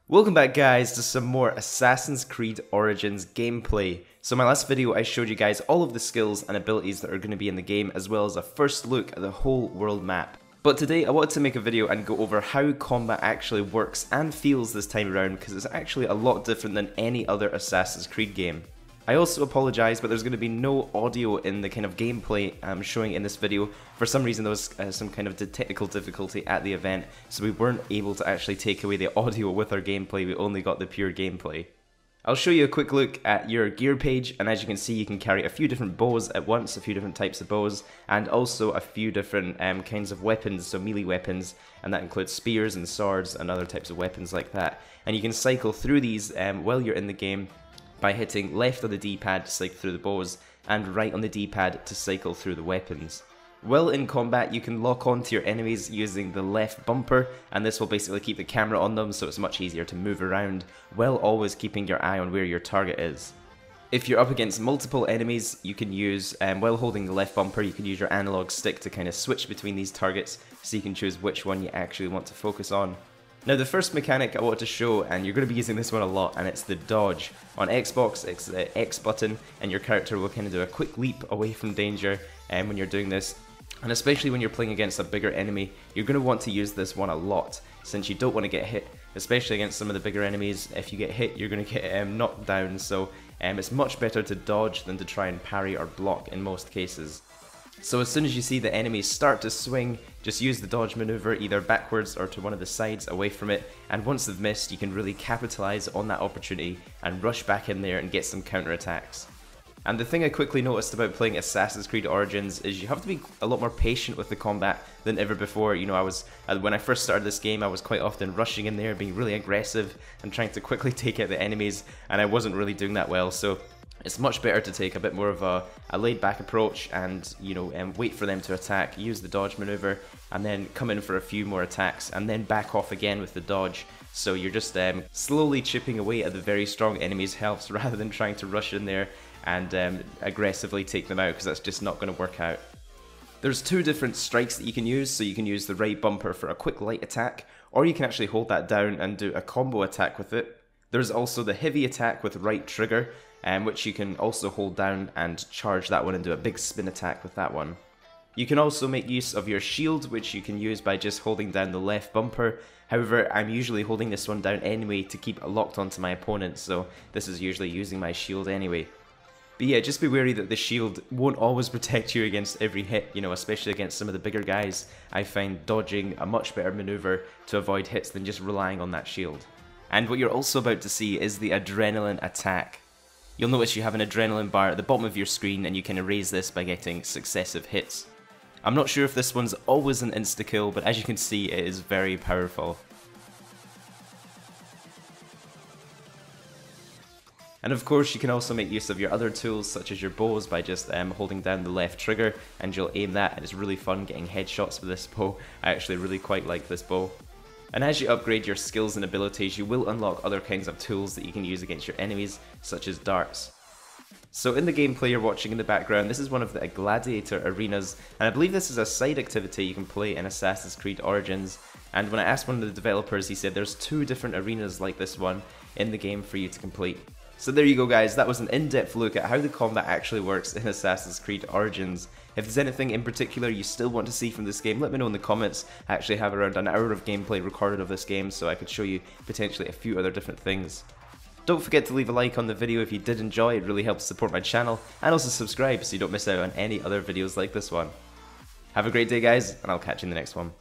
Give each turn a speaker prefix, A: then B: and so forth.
A: Welcome back guys to some more Assassin's Creed Origins gameplay. So in my last video I showed you guys all of the skills and abilities that are going to be in the game as well as a first look at the whole world map. But today I wanted to make a video and go over how combat actually works and feels this time around because it's actually a lot different than any other Assassin's Creed game. I also apologise, but there's going to be no audio in the kind of gameplay I'm showing in this video. For some reason there was some kind of technical difficulty at the event, so we weren't able to actually take away the audio with our gameplay, we only got the pure gameplay. I'll show you a quick look at your gear page, and as you can see you can carry a few different bows at once, a few different types of bows, and also a few different kinds of weapons, so melee weapons, and that includes spears and swords and other types of weapons like that. And you can cycle through these while you're in the game, by hitting left on the D-pad to cycle through the bows, and right on the D-pad to cycle through the weapons. While in combat, you can lock onto your enemies using the left bumper, and this will basically keep the camera on them so it's much easier to move around, while always keeping your eye on where your target is. If you're up against multiple enemies, you can use, while holding the left bumper, you can use your analog stick to kind of switch between these targets, so you can choose which one you actually want to focus on. Now the first mechanic I wanted to show, and you're going to be using this one a lot, and it's the dodge. On Xbox, it's the X button, and your character will kind of do a quick leap away from danger when you're doing this. And especially when you're playing against a bigger enemy, you're going to want to use this one a lot, since you don't want to get hit, especially against some of the bigger enemies. If you get hit, you're going to get knocked down, so it's much better to dodge than to try and parry or block in most cases. So as soon as you see the enemies start to swing, just use the dodge maneuver either backwards or to one of the sides away from it, and once they've missed you can really capitalise on that opportunity and rush back in there and get some counter attacks. And the thing I quickly noticed about playing Assassin's Creed Origins is you have to be a lot more patient with the combat than ever before. You know, when I first started this game I was quite often rushing in there, being really aggressive and trying to quickly take out the enemies, and I wasn't really doing that well, so it's much better to take a bit more of a laid back approach and, wait for them to attack, use the dodge maneuver, and then come in for a few more attacks, and then back off again with the dodge. So you're just slowly chipping away at the very strong enemy's health rather than trying to rush in there and aggressively take them out, because that's just not going to work out. There's two different strikes that you can use, so you can use the right bumper for a quick light attack, or you can actually hold that down and do a combo attack with it. There's also the heavy attack with right trigger, which you can also hold down and charge that one and do a big spin attack with that one. You can also make use of your shield, which you can use by just holding down the left bumper. However, I'm usually holding this one down anyway to keep it locked onto my opponent, so this is usually using my shield anyway. But yeah, just be wary that the shield won't always protect you against every hit, especially against some of the bigger guys. I find dodging a much better maneuver to avoid hits than just relying on that shield. And what you're also about to see is the adrenaline attack. You'll notice you have an adrenaline bar at the bottom of your screen, and you can erase this by getting successive hits. I'm not sure if this one's always an insta-kill, but as you can see it is very powerful. And of course you can also make use of your other tools such as your bows by just holding down the left trigger, and you'll aim that, and it's really fun getting headshots with this bow. I actually really quite like this bow. And as you upgrade your skills and abilities, you will unlock other kinds of tools that you can use against your enemies, such as darts. So in the gameplay you're watching in the background, this is one of the gladiator arenas, and I believe this is a side activity you can play in Assassin's Creed Origins. And when I asked one of the developers, he said there's 2 different arenas like this one in the game for you to complete. So there you go guys, that was an in-depth look at how the combat actually works in Assassin's Creed Origins. If there's anything in particular you still want to see from this game, let me know in the comments. I actually have around an hour of gameplay recorded of this game, so I could show you potentially a few other different things. Don't forget to leave a like on the video if you did enjoy, it really helps support my channel, and also subscribe so you don't miss out on any other videos like this one. Have a great day guys, and I'll catch you in the next one.